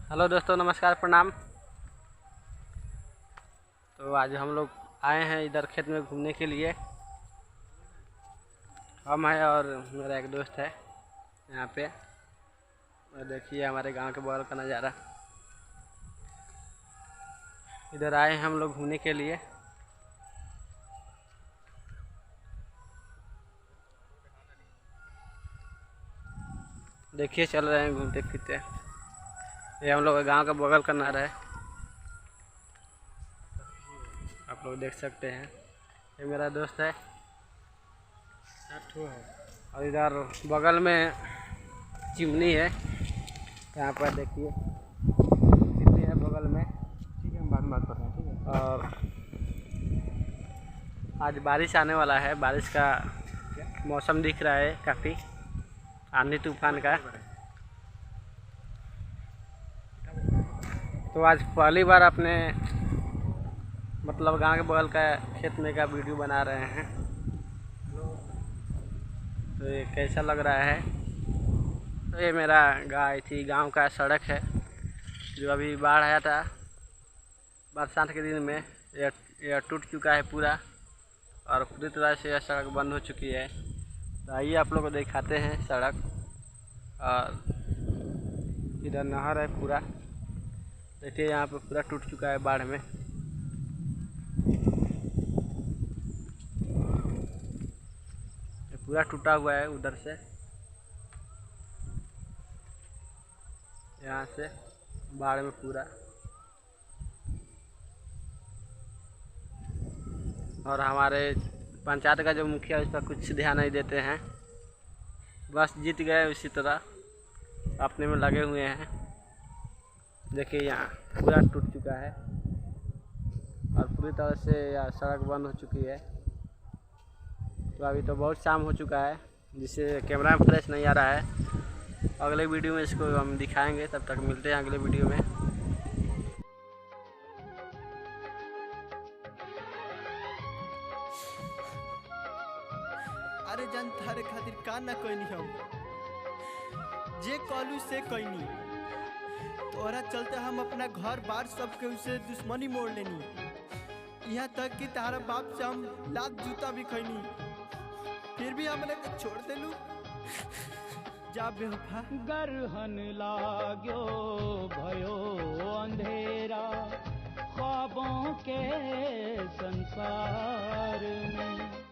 Hello दोस्तों, नमस्कार, प्रणाम। तो आज हम लोग आए हैं इधर खेत में घूमने के लिए। हम हैं और मेरा एक दोस्त है यहाँ पे। और देखिए हमारे गांव के बगल का नज़ारा। इधर आए हैं हम लोग घूमने के लिए। देखिए चल रहे हैं घूमते फिरते। ये हम लोग गांव का बगल का नहर है, आप लोग देख सकते हैं। ये मेरा दोस्त है और इधर बगल में चिमनी है। यहाँ पर देखिए चिमनी है बगल में। ठीक है, हम बाद में बात कर रहे हैं। ठीक है। और आज बारिश आने वाला है, बारिश का मौसम दिख रहा है, काफ़ी आंधी तूफान का। तो आज पहली बार अपने मतलब गांव के बगल का खेत में का वीडियो बना रहे हैं। तो ये कैसा लग रहा है। तो ये मेरा गांव का सड़क है, जो अभी बाढ़ आया था बरसात के दिन में। यह टूट चुका है पूरा और पूरी तरह से यह सड़क बंद हो चुकी है। तो आइए आप लोग को दिखाते हैं सड़क। और इधर नहर है पूरा, देखिए यहाँ पे पूरा टूट चुका है बाढ़ में। ये पूरा टूटा हुआ है उधर से, यहाँ से बाढ़ में पूरा। और हमारे पंचायत का जो मुखिया उस पर कुछ ध्यान नहीं देते हैं, बस जीत गए उसी तरह अपने में लगे हुए हैं। देखिए यहाँ पूरा टूट चुका है और पूरी तरह से यह सड़क बंद हो चुकी है। तो अभी तो बहुत शाम हो चुका है, जिससे कैमरा में फ्लैश नहीं आ रहा है। अगले वीडियो में इसको हम दिखाएंगे। तब तक मिलते हैं अगले वीडियो में। अरे जान थारे खातिर का ना कोई हम जे कॉलू से कैनी। तोरा चलते हम अपना घर बार सबके उसे दुश्मनी मोड़ लेनी। यहाँ तक कि तारा बाप से हम लात जूता भी खैनी, फिर भी हमने को छोड़ देलू। जा बेवफा। गरहन लाग्यो भयो अंधेरा ख्वाबों के संसार में।